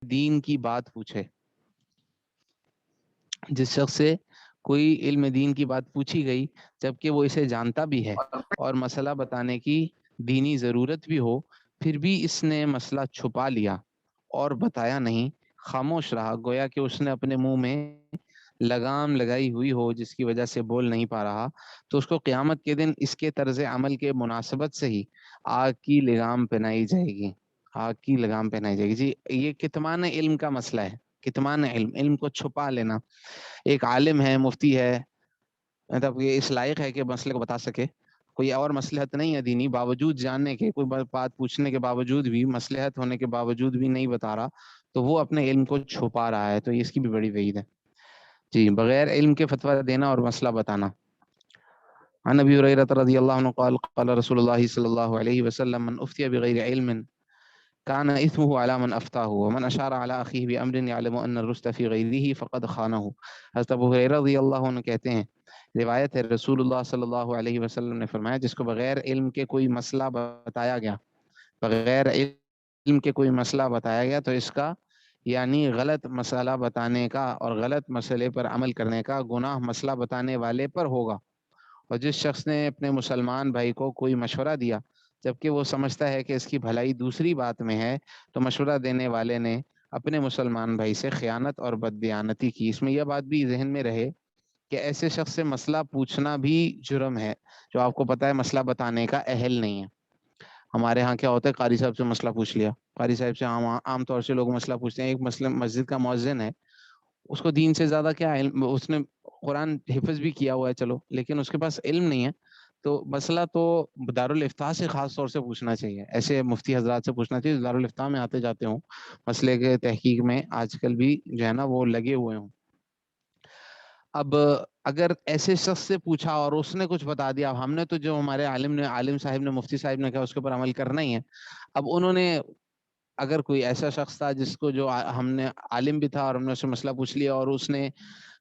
دین کی بات پوچھے، جس شخص سے کوئی علم دین کی بات پوچھی گئی جبکہ وہ اسے جانتا بھی ہے اور مسئلہ بتانے کی دینی ضرورت بھی ہو، پھر بھی اس نے مسئلہ چھپا لیا اور بتایا نہیں، خاموش رہا، گویا کہ اس نے اپنے منہ میں لگام لگائی ہوئی ہو جس کی وجہ سے بول نہیں پا رہا، تو اس کو قیامت کے دن اس کے طرز عمل کے مناسبت سے ہی آگ کی لگام پہنائی جائے گی، آگ کی لگام پہنائی جائے گی۔ جی یہ کتمان علم کا مسئلہ ہے، کتمان علم، علم کو چھپا لینا۔ ایک عالم ہے، مفتی ہے، مطلب یہ اس لائق ہے کہ مسئلے کو بتا سکے، کوئی اور مصلحت نہیں ہے دینی، باوجود جاننے کے، کوئی بات پوچھنے کے باوجود بھی، مصلحت ہونے کے باوجود بھی نہیں بتا رہا، تو وہ اپنے علم کو چھپا رہا ہے، تو اس کی بھی بڑی وعید ہے۔ جی بغیر علم کے فتویٰ دینا اور مسئلہ بتانا۔ عن ابی ہریرہ رضی اللہ عنہ قال قال رسول اللہ صلی اللہ علیہ وسلم من افتی بغیر علم كان اثمه على من افتاه ومن اشار على اخيه بامر يعلم ان الرشد في غيره فقد خانه۔ حضرت ابو ہریرہ رضی اللہ عنہ کہتے ہیں، روایت ہے رسول اللہ صلی اللہ علیہ وسلم نے فرمایا، جس کو بغیر علم کے کوئی مسئلہ بتایا گیا، بغیر علم کے کوئی مسئلہ بتایا گیا تو اس کا یعنی غلط مسئلہ بتانے کا اور غلط مسئلے پر عمل کرنے کا گناہ مسئلہ بتانے والے پر ہوگا۔ اور جس شخص نے اپنے مسلمان بھائی کو کوئی مشورہ دیا جبکہ وہ سمجھتا ہے کہ اس کی بھلائی دوسری بات میں ہے، تو مشورہ دینے والے نے اپنے مسلمان بھائی سے خیانت اور بددیانتی کی۔ اس میں یہ بات بھی ذہن میں رہے کہ ایسے شخص سے مسئلہ پوچھنا بھی جرم ہے جو آپ کو پتا ہے مسئلہ بتانے کا اہل نہیں ہے۔ ہمارے ہاں کیا ہوتا ہے، قاری صاحب سے مسئلہ پوچھ لیا، قاری صاحب سے عام طور سے لوگ مسئلہ پوچھتے ہیں۔ ایک مسجد کا مؤذن ہے، اس کو دین سے زیادہ کیا علم، اس نے قرآن حفظ بھی کیا ہوا ہے چلو، لیکن اس کے پاس علم نہیں ہے، تو مسئلہ تو دارالافتاء سے خاص طور سے پوچھنا چاہیے، ایسے مفتی حضرات سے پوچھنا چاہیے دارالافتاء میں آتے جاتے ہوں، مسئلے کے تحقیق میں آج کل بھی جو ہے نا وہ لگے ہوئے ہوں۔ اب اگر ایسے شخص سے پوچھا اور اس نے کچھ بتا دیا، اب ہم نے تو جو ہمارے عالم صاحب نے، مفتی صاحب نے کہا اس کے اوپر عمل کرنا ہی ہے۔ اب انہوں نے، اگر کوئی ایسا شخص تھا جس کو جو ہم نے عالم بھی تھا اور ہم نے اس سے مسئلہ پوچھ لیا اور اس نے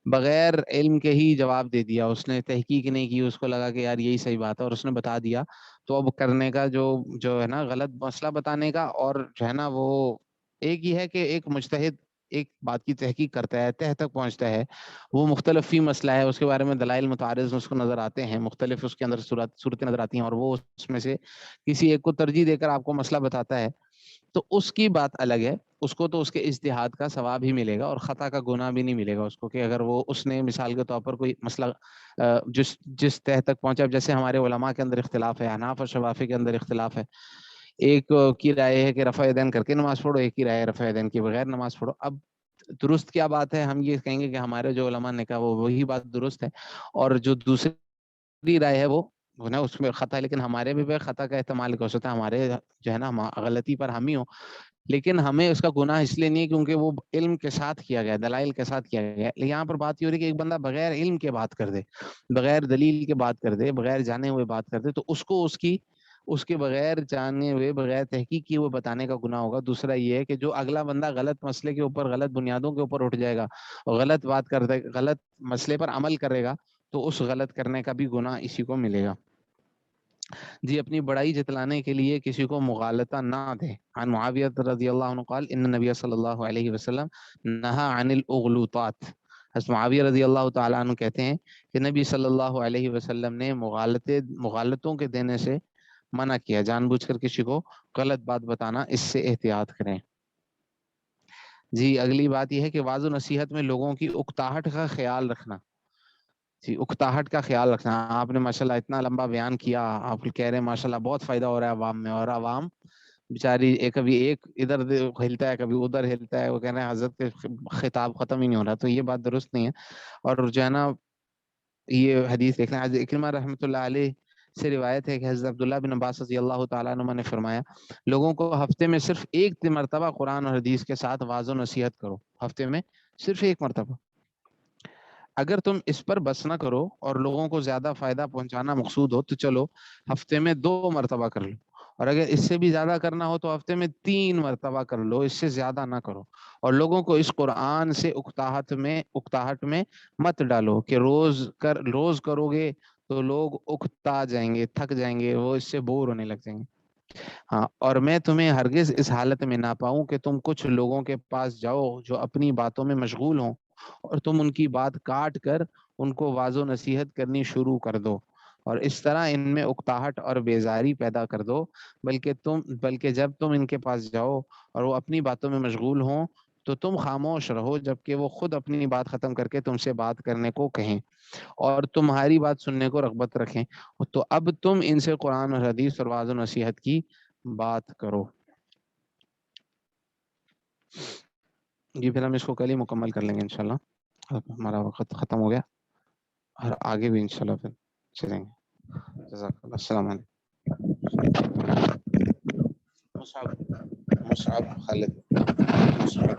بغیر علم کے ہی جواب دے دیا، اس نے تحقیق نہیں کی، اس کو لگا کہ یار یہی صحیح بات ہے اور اس نے بتا دیا، تو اب کرنے کا جو ہے نا غلط مسئلہ بتانے کا، اور جو ہے نا وہ ایک ہی ہے کہ ایک مجتہد ایک بات کی تحقیق کرتا ہے، تہ تک پہنچتا ہے، وہ مختلف فی مسئلہ ہے، اس کے بارے میں دلائل متعارض اس کو نظر آتے ہیں، مختلف اس کے اندر صورتیں نظر آتی ہیں، اور وہ اس میں سے کسی ایک کو ترجیح دے کر آپ کو مسئلہ بتاتا ہے، تو اس کی بات الگ ہے، اس کو تو اس کے اجتہاد کا ثواب ہی ملے گا اور خطا کا گناہ بھی نہیں ملے گا اس کو، کہ اگر وہ اس نے مثال کے طور پر کوئی مسئلہ جس تہ تک پہنچا، جیسے ہمارے علماء کے اندر اختلاف ہے، حناف اور شوافی کے اندر اختلاف ہے، ایک کی رائے ہے کہ رفع یدین کر کے نماز پڑھو، ایک کی رائے ہے رفع یدین کے بغیر نماز پڑھو۔ اب درست کیا بات ہے، ہم یہ کہیں گے کہ ہمارے جو علماء نے کہا وہ وہی بات درست ہے، اور جو دوسری رائے ہے وہ نا اس میں خطا ہے، لیکن ہمارے بھی خطا کا احتمال ہو سکتا ہے، ہمارے جو ہے نا غلطی پر ہم ہی ہوں، لیکن ہمیں اس کا گناہ اس لیے نہیں ہے کیونکہ وہ علم کے ساتھ کیا گیا، دلائل کے ساتھ کیا گیا۔ یہاں پر بات یہ ہو رہی ہے کہ ایک بندہ بغیر علم کے بات کر دے، بغیر دلیل کے بات کر دے، بغیر جانے ہوئے بات کر دے، تو اس کو اس کے بغیر جانے ہوئے، بغیر تحقیق کیے ہوئے بتانے کا گناہ ہوگا۔ دوسرا یہ ہے کہ جو اگلا بندہ غلط مسئلے کے اوپر، غلط بنیادوں کے اوپر اٹھ جائے گا اور غلط بات کر دے، غلط مسئلے پر عمل کرے گا، تو اس غلط کرنے کا بھی گناہ اسی کو ملے گا۔ جی اپنی بڑائی جتلانے کے لیے کسی کو مغالطہ نہ دے۔ عن معاویہ رضی اللہ عنہ قال ان نبی صلی اللہ علیہ وسلم نہا عن الاغلوطات۔ حضرت معاویہ رضی اللہ تعالیٰ عنہ کہتے ہیں کہ نبی صلی اللہ علیہ وسلم نے مغالطوں کے دینے سے منع کیا، جان بوجھ کر کسی کو غلط بات بتانا، اس سے احتیاط کریں۔ جی اگلی بات یہ ہے کہ واعظ و نصیحت میں لوگوں کی اکتاہٹ کا خیال رکھنا۔ جی اکتاہٹ کا خیال رکھنا، آپ نے ماشاءاللہ اتنا لمبا بیان کیا، آپ کہہ رہے ہیں ماشاءاللہ بہت فائدہ ہو رہا ہے عوام میں، اور عوام بیچاری کبھی ایک ادھر ہلتا ہے کبھی ادھر ہلتا ہے، وہ کہہ رہے ہیں حضرت کے خطاب ختم ہی نہیں ہو رہا، تو یہ بات درست نہیں ہے۔ اور جو ہے نا یہ حدیث دیکھنا، حضرت اکرمہ رحمۃ اللہ علیہ سے روایت ہے کہ حضرت عبداللہ بن عباس رضی اللہ تعالیٰ عنہ نے فرمایا، لوگوں کو ہفتے میں صرف ایک مرتبہ قرآن اور حدیث کے ساتھ واعظ و نصیحت کرو، ہفتے میں صرف ایک مرتبہ۔ اگر تم اس پر بس نہ کرو اور لوگوں کو زیادہ فائدہ پہنچانا مقصود ہو تو چلو ہفتے میں 2 مرتبہ کر لو، اور اگر اس سے بھی زیادہ کرنا ہو تو ہفتے میں 3 مرتبہ کر لو، اس سے زیادہ نہ کرو، اور لوگوں کو اس قرآن سے اکتاہٹ میں مت ڈالو کہ روز کرو گے تو لوگ اکتا جائیں گے، تھک جائیں گے، وہ اس سے بور ہونے لگ جائیں گے۔ ہاں، اور میں تمہیں ہرگز اس حالت میں نہ پاؤں کہ تم کچھ لوگوں کے پاس جاؤ جو اپنی باتوں میں مشغول ہوں اور تم ان کی بات کاٹ کر ان کو واضح و نصیحت کرنی شروع کر دو اور اس طرح ان میں اکتاہٹ اور بیزاری پیدا کر دو، بلکہ جب تم ان کے پاس جاؤ اور وہ اپنی باتوں میں مشغول ہوں تو تم خاموش رہو جبکہ وہ خود اپنی بات ختم کر کے تم سے بات کرنے کو کہیں اور تمہاری بات سننے کو رغبت رکھیں، تو اب تم ان سے قرآن اور حدیث اور واضح و نصیحت کی بات کرو۔ جی پھر ہم اس کو کل ہی مکمل کر لیں گے انشاءاللہ، اب ہمارا وقت ختم ہو گیا اور آگے بھی انشاءاللہ پھر چلیں گے۔ جزاک اللہ، السلام علیکم۔ مصعب خالد، مصعب